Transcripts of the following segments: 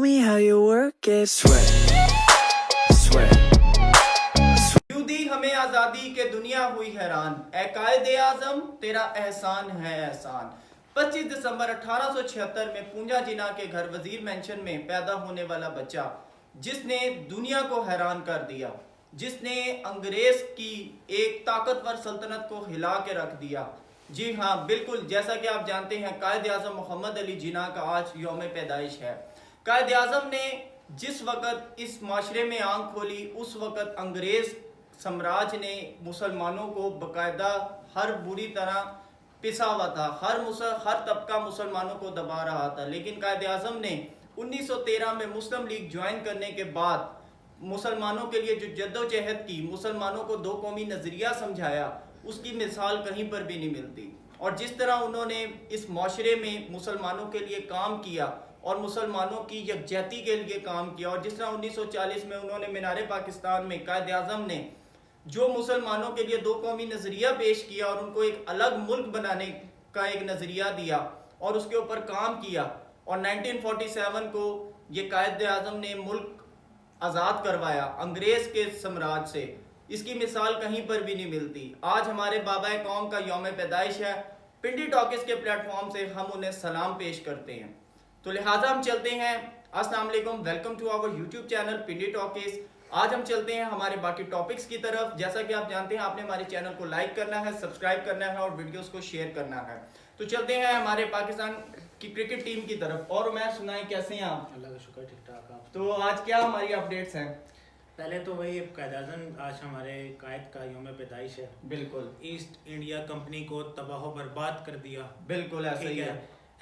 me how you work it. Sweat, sweat. यूं दी हमें आजादी के दुनिया हुई हैरान, ए कायदे आजम तेरा एहसान है एहसान। 25 दिसंबर 1876 में पूंजा जिना के घर वजीर मेंशन में पैदा होने वाला बच्चा, जिसने दुनिया को हैरान कर दिया, जिसने अंग्रेज की एक ताकतवर सल्तनत को हिला के रख दिया। जी हाँ, बिल्कुल जैसा कि आप जानते हैं, कायदे आजम मोहम्मद अली जिना का आज यौम पैदाइश है। कायदे आजम ने जिस वक़्त इस माशरे में आंख खोली, उस वक़्त अंग्रेज साम्राज्य ने मुसलमानों को बाकायदा हर बुरी तरह पिसा हुआ था, हर तबका मुसलमानों को दबा रहा था। लेकिन कायदे आजम ने 1913 में मुस्लिम लीग ज्वाइन करने के बाद मुसलमानों के लिए जो जद्दोजहद की, मुसलमानों को दो कौमी नज़रिया समझाया, उसकी मिसाल कहीं पर भी नहीं मिलती। और जिस तरह उन्होंने इस माशरे में मुसलमानों के लिए काम किया और मुसलमानों की यकजहती के लिए काम किया, और जिस तरह 1940 में उन्होंने मीनार पाकिस्तान में कायदे आजम ने जो मुसलमानों के लिए दो कौमी नज़रिया पेश किया और उनको एक अलग मुल्क बनाने का एक नज़रिया दिया और उसके ऊपर काम किया, और 1947 को ये कायदे आजम ने मुल्क आज़ाद करवाया अंग्रेज़ के साम्राज्य से, इसकी मिसाल कहीं पर भी नहीं मिलती। आज हमारे बाबा कौम का यौम पैदाइश है। पिंडी टॉकीज़ के प्लेटफॉर्म से हम उन्हें सलाम पेश करते हैं। तो लिहाजा हम चलते हैं। अस्सलाम वालेकुम, welcome to our YouTube channel Pindi talkies. आज हम चलते हैं हमारे बाकी टॉपिक्स की तरफ। जैसा कि आप जानते हैं, आपने हमारे चैनल को लाइक करना है, सब्सक्राइब करना है और वीडियोस को शेयर करना है। तो चलते हैं हमारे पाकिस्तान की क्रिकेट टीम की तरफ। और मैं सुनाएं, कैसे हैं आप? अल्लाह का शुक्र, ठीक ठाक। आप तो आज क्या हमारी अपडेट्स हैं? पहले तो वही कायद-ए-आज़म, आज हमारे कायद का यौम पैदाइश है। बिल्कुल, ईस्ट इंडिया कंपनी को तबाह बर्बाद कर दिया। बिल्कुल ऐसा ही है।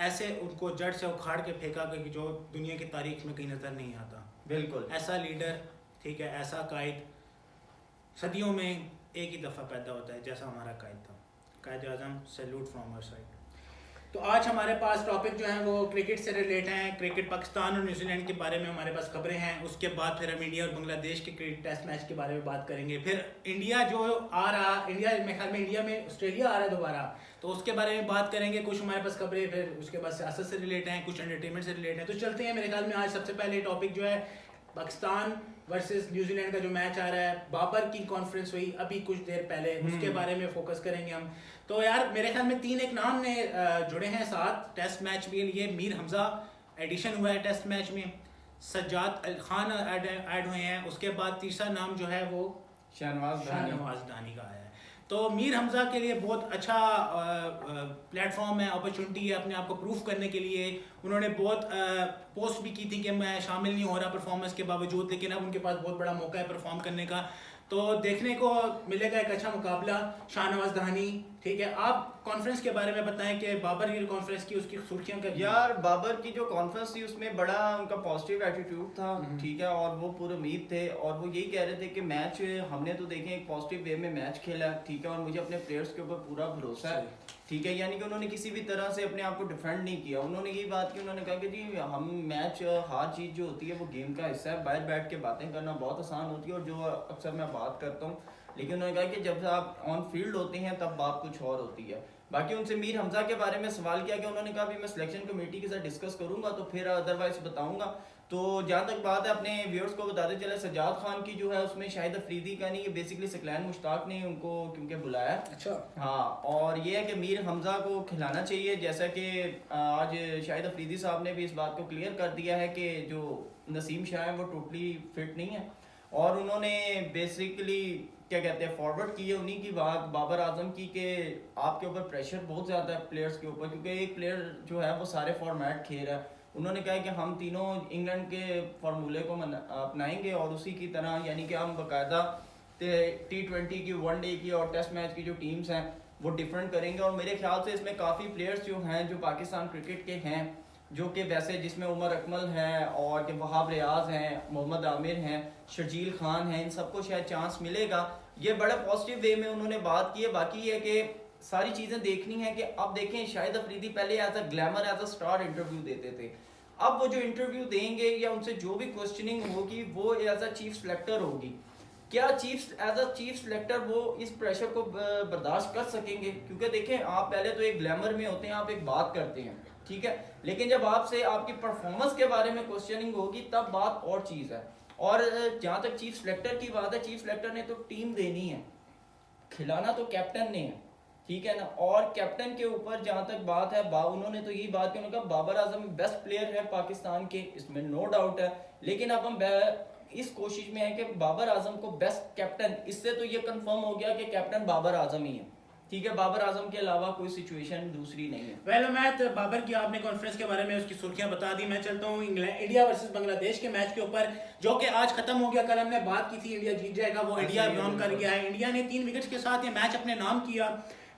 ऐसे उनको जड़ से उखाड़ के फेंका कि जो दुनिया की तारीख में कहीं नजर नहीं आता। बिल्कुल ऐसा लीडर, ठीक है, ऐसा कायद सदियों में एक ही दफ़ा पैदा होता है, जैसा हमारा कायद था। Quaid-e-Azam, salute from our side. तो आज हमारे पास टॉपिक जो है वो क्रिकेट से रिलेट हैं। क्रिकेट पाकिस्तान और न्यूजीलैंड के बारे में हमारे पास खबरें हैं। उसके बाद फिर हम इंडिया और बांग्लादेश के क्रिकेट टेस्ट मैच के बारे में बात करेंगे। फिर इंडिया जो आ रहा, मेरे ख्याल में इंडिया में ऑस्ट्रेलिया आ रहा है दोबारा, तो उसके बारे में बात करेंगे। कुछ हमारे पास खबरें, फिर उसके बाद सियासत से रिलेट हैं, कुछ एंटरटेनमेंट से रिलेट हैं। तो चलते हैं। मेरे ख्याल में आज सबसे पहले टॉपिक जो है पाकिस्तान वर्सेस न्यूजीलैंड का जो मैच आ रहा है, बाबर की कॉन्फ्रेंस हुई अभी कुछ देर पहले, उसके बारे में फोकस करेंगे हम। तो यार मेरे ख्याल में 3 एक नाम ने जुड़े हैं साथ टेस्ट मैच के लिए। मीर हमजा एडिशन हुआ है टेस्ट मैच में, सज्जाद अली खान ऐड हुए हैं। उसके बाद तीसरा नाम जो है वो शाहनवाज दानी का आया है। तो मीर हमजा के लिए बहुत अच्छा प्लेटफॉर्म है, अपॉर्चुनिटी है अपने आप को प्रूफ करने के लिए। उन्होंने बहुत पोस्ट भी की थी कि मैं शामिल नहीं हो रहा परफॉर्मेंस के बावजूद, लेकिन अब उनके पास बहुत बड़ा मौका है परफॉर्म करने का। तो देखने को मिलेगा एक अच्छा मुकाबला। शाहनवाज दानी, ठीक है। आप कॉन्फ्रेंस के बारे में बताएं कि बाबर की कॉन्फ्रेंस की उसकी सुर्खियों का। यार बाबर की जो कॉन्फ्रेंस थी उसमें बड़ा उनका पॉजिटिव एटीट्यूड था, ठीक है, और वो पूरे उम्मीद थे और वो यही कह रहे थे कि मैच हमने तो देखें एक पॉजिटिव वे में मैच खेला, ठीक है, और मुझे अपने प्लेयर्स के ऊपर पूरा भरोसा है, ठीक है। यानी कि उन्होंने किसी भी तरह से अपने आप को डिफेंड नहीं किया। उन्होंने यही बात की, उन्होंने कहा कि जी हम मैच, हार जीत जो होती है वो गेम का हिस्सा है। बाहर बैठ के बातें करना बहुत आसान होती है और जो अक्सर मैं बात करता हूँ, लेकिन उन्होंने कहा कि जब आप ऑन फील्ड होते हैं तब बात कुछ और होती है। बाकी उनसे मीर हमजा के बारे में सवाल किया कि उन्होंने कहा भी मैं सिलेक्शन कमेटी के साथ डिस्कस करूंगा तो फिर अदरवाइज बताऊंगा। तो जहाँ तक बात है, अपने व्यूअर्स को बताते चले, सज्जाद खान की जो है उसमें शाहिद अफरीदी का नहीं, ये बेसिकली सकलैन मुश्ताक ने उनको क्योंकि बुलाया। अच्छा, हाँ, और ये है कि मीर हमजा को खिलाना चाहिए, जैसा कि आज शाहिद अफरीदी साहब ने भी इस बात को क्लियर कर दिया है कि जो नसीम शाह है वो टोटली फिट नहीं है, और उन्होंने बेसिकली क्या कहते हैं फॉरवर्ड की है उन्हीं की बात बाबर आजम की कि आपके ऊपर प्रेशर बहुत ज़्यादा है प्लेयर्स के ऊपर, क्योंकि एक प्लेयर जो है वो सारे फॉर्मेट खेल रहा है। उन्होंने कहा कि हम तीनों इंग्लैंड के फार्मूले को अपनाएंगे और उसी की तरह, यानी कि हम बाकायदा T20 की, वनडे की और टेस्ट मैच की जो टीम्स हैं वो डिफरेंट करेंगे। और मेरे ख्याल से इसमें काफ़ी प्लेयर्स जो हैं जो पाकिस्तान क्रिकेट के हैं, जो कि वैसे जिसमें उमर अकमल है और कि वहाब रियाज हैं, मोहम्मद आमिर हैं, शर्जील खान हैं, इन सबको शायद चांस मिलेगा। ये बड़ा पॉजिटिव वे में उन्होंने बात की है। बाकी ये कि सारी चीज़ें देखनी है कि अब देखें, शाहिद अफरीदी पहले as a glamour, as a star interview देते थे। अब वो जो इंटरव्यू देंगे या उनसे जो भी क्वेश्चनिंग होगी वो एज अ चीफ सेलेक्टर होगी। क्या एज अ चीफ सेलेक्टर वो इस प्रेशर को बर्दाश्त कर सकेंगे? क्योंकि देखें, आप पहले तो एक ग्लैमर में होते हैं, आप एक बात करते हैं, ठीक है, लेकिन जब आपसे आपकी परफॉर्मेंस के बारे में क्वेश्चनिंग होगी तब बात और चीज़ है। और जहाँ तक चीफ सेलेक्टर की बात है, चीफ सेलेक्टर ने तो टीम देनी है, खिलाना तो कैप्टन ने है, ठीक है ना। और कैप्टन के ऊपर जहाँ तक बात है, उन्होंने तो यही बात की, उन्होंने कहा बाबर आजम बेस्ट प्लेयर है पाकिस्तान के, इसमें नो डाउट है, लेकिन अब हम इस कोशिश में है कि बाबर आजम को बेस्ट कैप्टन, इससे तो ये कंफर्म हो गया कि कैप्टन बाबर आजम ही है, ठीक है, बाबर आजम के अलावा कोई सिचुएशन दूसरी नहीं है। वेल मैच बाबर की आपने कॉन्फ्रेंस के बारे में उसकी सुर्खियां बता दी। मैं चलता हूँ इंडिया वर्सेस बांग्लादेश के मैच के ऊपर, जो कि आज खत्म हो गया। कल हमने बात की थी इंडिया जीत जाएगा, वो इंडिया बियॉन्ड कर गया है। इंडिया ने 3 विकेट्स के साथ ये मैच अपने नाम किया।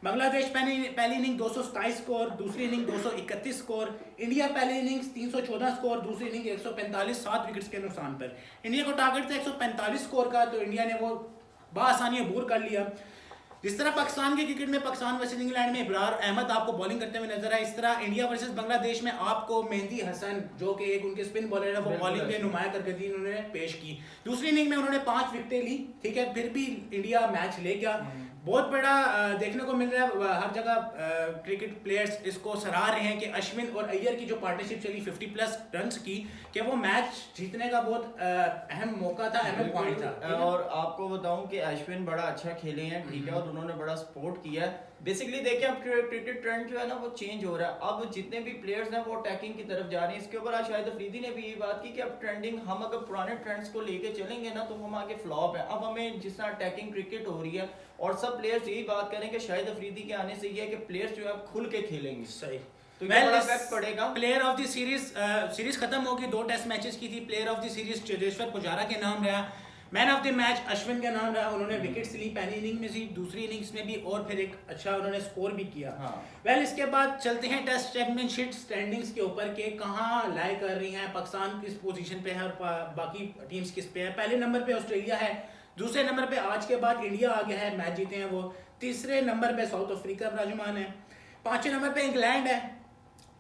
बांग्लादेश पहली इनिंग 227 स्कोर, दूसरी इनिंग 231 स्कोर। इंडिया पहली इनिंग्स 314 स्कोर, दूसरी इनिंग 145, 7 विकेट्स के नुकसान पर। इंडिया को टारगेट था 145 स्कोर का, तो इंडिया ने वो बआसानी अबूर कर लिया। जिस तरह पाकिस्तान के क्रिकेट में पाकिस्तान वर्सेस इंग्लैंड में इब्रार अहमद आपको बॉलिंग करते हुए नजर आए, इस तरह इंडिया वर्सेस बांग्लादेश में आपको मेहंदी हसन, जो कि एक उनके स्पिन बॉलर है, वो बॉलिंग में नुमाया करके उन्होंने पेश की। दूसरी इनिंग में उन्होंने 5 विकेटें ली, ठीक है, फिर भी इंडिया मैच ले गया। बहुत बड़ा देखने को मिल रहा है, हर जगह क्रिकेट प्लेयर्स इसको सराह रहे हैं कि अश्विन और अय्यर की जो पार्टनरशिप चली 50+ रन्स की, कि वो मैच जीतने का बहुत अहम मौका था, अहम पॉइंट था। और आपको बताऊं कि अश्विन बड़ा अच्छा खेले हैं, ठीक है, और उन्होंने बड़ा सपोर्ट किया है। बेसिकली देखिए अब क्रिकेट ट्रेंड जो है ना वो चेंज हो रहा है, अब जितने भी प्लेयर्स हैं वो अटैकिंग की तरफ जा रहे हैं। इसके ऊपर आज शाहिद अफरीदी ने भी ये बात की कि अब ट्रेंडिंग, हम अगर पुराने ट्रेंड्स को लेके चलेंगे ना तो हम आगे फ्लॉप है। अब हमें जिस तरह अटैकिंग क्रिकेट हो रही है और सब प्लेयर्स यही बात करें कि शाहिद अफरीदी के आने से ये है कि प्लेयर्स जो है खुल के खेलेंगे, सही, तो ये बड़ा इफेक्ट पड़ेगा। प्लेयर ऑफ द सीरीज खत्म होगी, 2 टेस्ट मैचेस की थी। Player of the series Cheteshwar Pujara के नाम रहा, man of the match Ashwin का नाम रहा। उन्होंने विकेट्स ली पहली इनिंग में सी, दूसरी इनिंग्स में भी, और फिर एक अच्छा उन्होंने स्कोर भी किया। वेल इसके बाद चलते हैं टेस्ट चैंपियनशिप स्टैंडिंग्स के ऊपर के कहाँ लाई कर रही हैं, पाकिस्तान किस पोजीशन पे है और बाकी टीम्स किस पे है। पहले नंबर पे ऑस्ट्रेलिया है, दूसरे नंबर पे आज के बाद इंडिया आ गया है, मैच जीते हैं वो। तीसरे नंबर पे साउथ अफ्रीका विराजमान है, 5वें नंबर पे इंग्लैंड है,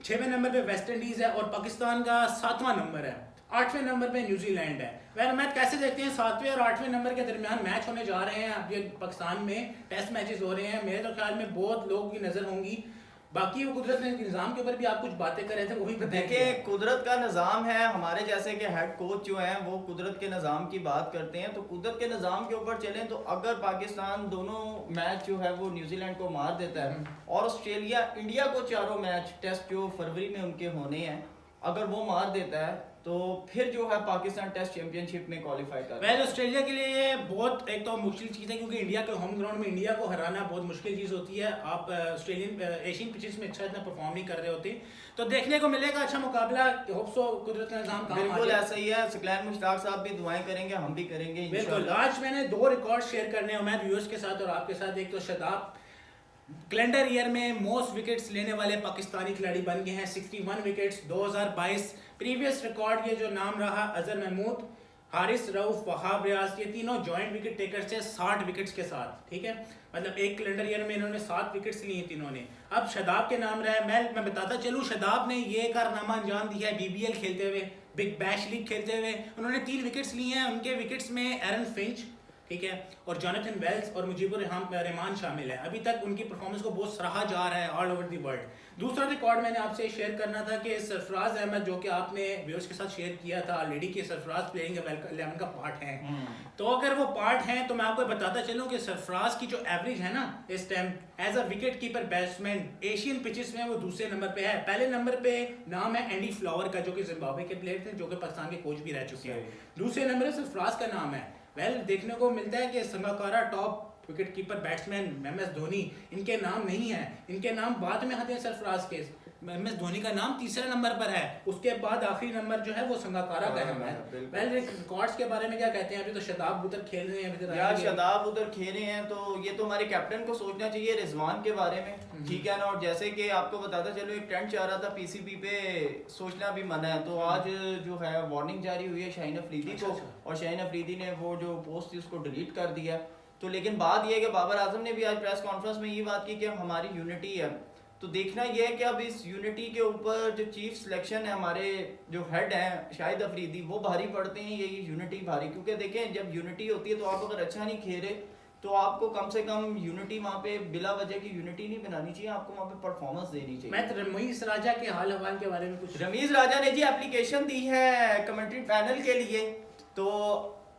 6वें नंबर पे वेस्ट इंडीज है, और पाकिस्तान का 7वां नंबर है। 8वें नंबर पे न्यूजीलैंड है। वह मैच कैसे देखते हैं, 7वें और 8वें नंबर के दरमियान मैच होने जा रहे हैं। अब ये पाकिस्तान में टेस्ट मैचेस हो रहे हैं, मेरे तो ख्याल में बहुत लोगों की नजर होंगी। बाकी वो कुदरत के निज़ाम के ऊपर भी आप कुछ बातें कर रहे थे, वो भी देखिए कुदरत का निज़ाम है। हमारे जैसे कि हेड कोच जो हैं वो कुदरत के निज़ाम की बात करते हैं, तो कुदरत के निज़ाम के ऊपर चलें तो अगर पाकिस्तान दोनों मैच जो है वो न्यूजीलैंड को मार देता है और ऑस्ट्रेलिया इंडिया को 4 मैच टेस्ट जो फरवरी में उनके होने हैं अगर वो मार देता है तो फिर जो है पाकिस्तान टेस्ट चैंपियनशिप में क्वालिफाई कर। वेल ऑस्ट्रेलिया के लिए ये बहुत एक तो मुश्किल चीज़ है, क्योंकि इंडिया के होम ग्राउंड में इंडिया को हराना बहुत मुश्किल चीज़ होती है। आप एशियन पिचेस में अच्छा इतना परफॉर्म नहीं कर रहे होते, तो देखने को मिलेगा अच्छा मुकाबला। होप सो कुदरत का निज़ाम काम बिल्कुल ऐसा ही है। सकलैन मुश्ताक साहब भी दुआएं करेंगे, हम भी करेंगे बिल्कुल। आज मैंने 2 रिकॉर्ड शेयर करने हैं मैं व्यूअर्स के साथ और आपके साथ। एक तो शदाब कैलेंडर ईयर में मोस्ट विकेट्स लेने वाले पाकिस्तानी खिलाड़ी बन गए हैं, 61 विकेट्स 2022। प्रीवियस रिकॉर्ड ये जो नाम रहा अजहर महमूद, हारिस रऊफ, वहाब रियाज, ये तीनों जॉइंट विकेट टेकर्स थे 60 विकेट्स के साथ, ठीक है। मतलब एक कैलेंडर ईयर में इन्होंने 7 विकेट्स लिए तीनों ने। अब शदाब के नाम रहा है। मैं बताता चलूँ, शदाब ने ये कारनामा अंजाम दिया है BBL खेलते हुए, बिग बैश लीग खेलते हुए। उन्होंने 3 विकेट्स लिए हैं। उनके विकेट्स में एरन फिंच, ठीक है, और जोनाथन वेल्स और मुजीबुर रहमान शामिल है। अभी तक उनकी परफॉर्मेंस को बहुत सराहा जा रहा है ऑल ओवर द वर्ल्ड। दूसरा रिकॉर्ड मैंने आपसे शेयर करना था कि सरफराज अहमद, जो कि आपने व्यूअर्स के साथ शेयर किया था ऑलरेडी कि सरफराज प्लेइंग 11 का पार्ट है, तो अगर वो पार्ट हैं तो मैं आपको बताता चलूं कि सरफराज की जो एवरेज है ना इस time as a wicket keeper batsman Asian pitches में वो दूसरे नंबर पे है। पहले नंबर पे नाम है एंडी फ्लावर का, जो कि जिम्बाब्वे के प्लेयर थे, जो कि पाकिस्तान के कोच भी रह चुके हैं। दूसरे नंबर पे सरफराज का नाम है। वेल देखने को मिलता है कि Sangakkara top wicket keeper batsman MS Dhoni, इनके नाम नहीं है, इनके नाम बाद में आते हैं सरफराज के। MS धोनी का नाम तीसरे नंबर पर है, उसके बाद आखिरी नंबर जो है वो संगाकारा का है। वेल रिकॉर्ड्स के बारे में क्या कहते हैं? अभी तो शदाब उधर खेल रहे हैं, यार शदाब उधर खेले हैं, तो ये तो हमारे कैप्टन को सोचना चाहिए रिजवान के बारे में, ठीक है ना। और जैसे कि आपको बताता चलो एक ट्रेंड चल रहा था PCB पे सोचना भी मना है, तो आज जो है वार्निंग जारी हुई है शाहीन अफरीदी को, और शाहीन अफरीदी ने वो जो पोस्ट थी उसको डिलीट कर दिया। तो लेकिन बात यह है कि बाबर आजम ने भी आज प्रेस कॉन्फ्रेंस में ये बात की कि हमारी यूनिटी है। तो देखना यह है कि अब इस यूनिटी के ऊपर जो चीफ सिलेक्शन है, हमारे जो हेड हैं शाहिद अफरीदी, वो भारी पड़ते हैं ये यूनिटी भारी, क्योंकि देखें जब यूनिटी होती है तो आप अगर अच्छा नहीं खेले तो आपको कम से कम यूनिटी वहाँ पे बिला वजह की यूनिटी नहीं बनानी चाहिए, आपको वहाँ पे परफॉर्मेंस देनी चाहिए। मैं तो रमीज राजा के हाल हवाल के बारे में कुछ रमीज राजा ने जी एप्लीकेशन दी है कमेंट्री पैनल के लिए, तो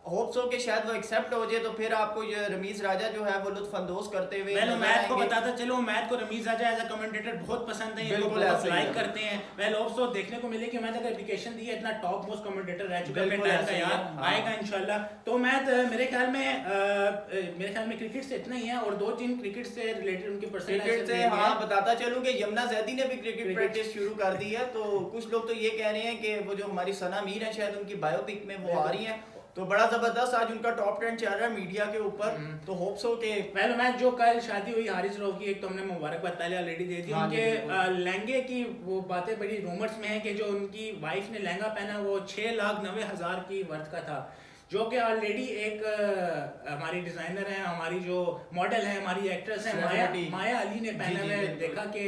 होप सो कि शायद वो एक्सेप्ट हो जाए, तो फिर आपको ये रमीज राजा जो है वो लुत्फ अंदोज करते हुए वेल मैथ को बताता चलो, मैथ को रमीज राजा एज अ कमेंटेटर बहुत पसंद है, ये बहुत लाइक करते हैं। वेल होप सो देखने को मिले कि मैथ अगर एप्लीकेशन दी है, इतना टॉप मोस्ट कमेंटेटर रह चुका है टाइम का यार, आएगा इंशाल्लाह। तो मैथ मेरे ख्याल में क्रिकेट से इतना ही है, और 2-3 क्रिकेट से रिलेटेड उनके क्रिकेट से हाँ बताता चलूं कि यमुना जैदी ने भी क्रिकेट प्रैक्टिस शुरू कर दी है। तो कुछ लोग तो ये कह रहे हैं कि वो जो हमारी सना मीर है शायद उनकी बायोपिक में वो आ रही है, तो बड़ा जबरदस्त आज उनका टॉप 10 चल रहा है मीडिया के ऊपर। तो होप्स हो के पहले मैच जो कल शादी हुई हारिस रऊफ की, एक तो हमने मुबारकबाद पहले ऑलरेडी दे दी, उनके लहंगे की वो बातें बड़ी रूमर्स में है कि जो उनकी वाइफ ने लहंगा पहना वो 6,90,000 की वर्थ का था, जो कि ऑलरेडी एक हमारी डिजाइनर है, हमारी जो मॉडल है, हमारी एक्ट्रेस है माया अली ने पहना है। देखा कि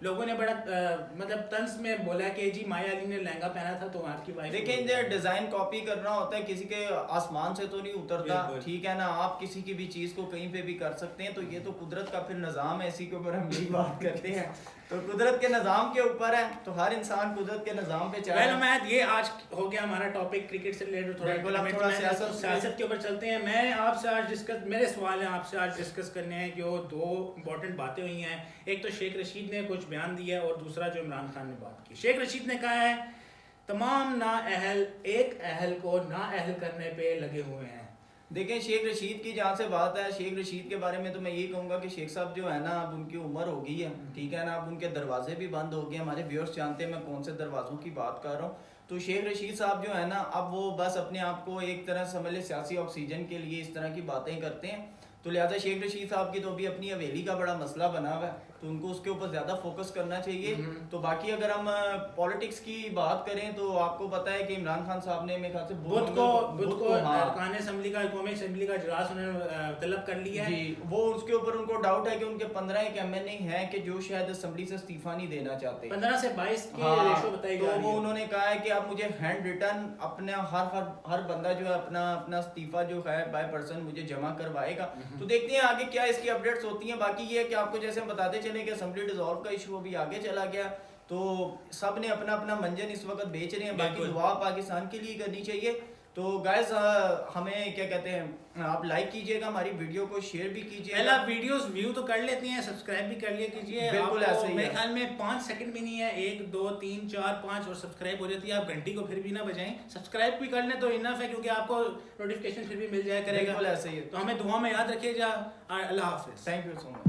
लोगों ने बड़ा मतलब तंज में बोला कि जी माया अली ने लहंगा पहना था, तो आपकी वाइफ। लेकिन ये डिजाइन कॉपी करना होता है, किसी के आसमान से तो नहीं उतरता, ठीक है ना, आप किसी की भी चीज को कहीं पे भी कर सकते हैं। तो ये तो कुदरत का फिर निजाम है, इसी के ऊपर हम यही बात करते हैं। तो कुदरत के निजाम के ऊपर है, तो हर इंसान कुदरत के निजाम पे चले। मैं ये आज हो गया हमारा टॉपिक क्रिकेट से रिलेटेड, थोड़ा सियासत के ऊपर चलते हैं। मैं आपसे आज डिस्कस, मेरे सवाल हैं आपसे आज डिस्कस करने हैं जो 2 इंपॉर्टेंट बातें हुई हैं। एक तो शेख रशीद ने कुछ बयान दिया है, और दूसरा जो इमरान खान ने बात की। शेख रशीद ने कहा है तमाम नाअहल एक अहल को नाअहल करने पे लगे हुए हैं। देखें शेख रशीद की जहाँ से बात है, शेख रशीद के बारे में तो मैं यही कहूँगा कि शेख साहब जो है ना, अब उनकी उम्र हो गई है, ठीक है ना, अब उनके दरवाजे भी बंद हो गए। हमारे व्यूअर्स जानते हैं मैं कौन से दरवाज़ों की बात कर रहा हूँ। तो शेख रशीद साहब जो है ना, अब वो बस अपने आप को एक तरह समझ ले सियासी ऑक्सीजन के लिए इस तरह की बातें करते हैं। तो लिहाजा शेख रशीद साहब की तो अभी अपनी हवेली का बड़ा मसला बना हुआ है, तो उनको उसके ऊपर ज़्यादा फोकस करना चाहिए। तो बाकी अगर हम पॉलिटिक्स की बात करें तो आपको पता है कि इमरान खान साहब ने मेरे ख्याल से बुध को अरकान असेंबली का कौमी असेंबली का इजलास उन्होंने तलब कर लिया है। जी, वो उसके ऊपर उनको डाउट है कि उनके 15 एक एमएनए हैं कि जो शायद असेंबली से इस्तीफा नहीं देना चाहते। 15 से 22 की रेशो बताई तो वो उन्होंने कहा है कि अब मुझे हैंड रिटर्न अपना हर बंदा जो है अपना इस्तीफा जो है बाय पर्सन मुझे जमा करवाएगा। तो देखते हैं आगे क्या इसकी अपडेट्स होती हैं। बाकी ये है कि आपको जैसे हम बताते चले कि असेंबली डिसॉल्व का इशू अभी आगे चला गया, तो सब ने अपना अपना मंजन इस वक्त बेच रहे हैं। बाकी दुआ पाकिस्तान के लिए करनी चाहिए। तो गाइस हमें क्या कहते हैं, आप लाइक कीजिएगा, हमारी वीडियो को शेयर भी कीजिएगा। पहला वीडियोस व्यू तो कर लेते हैं, सब्सक्राइब भी कर लिया कीजिए। बिल्कुल ऐसे ही मेरे ख्याल में 5 सेकंड भी नहीं है, 1 2 3 4 5 और सब्सक्राइब हो जाती है। आप घंटी को फिर भी ना बजाएं, सब्सक्राइब भी कर लें तो इनफ है, क्योंकि आपको नोटिफिकेशन फिर भी मिल जाया करेगा। बिल्कुल ऐसे ही है। तो हमें दुआ में याद रखिएगा। अल्लाह हाफिज। Thank you so much.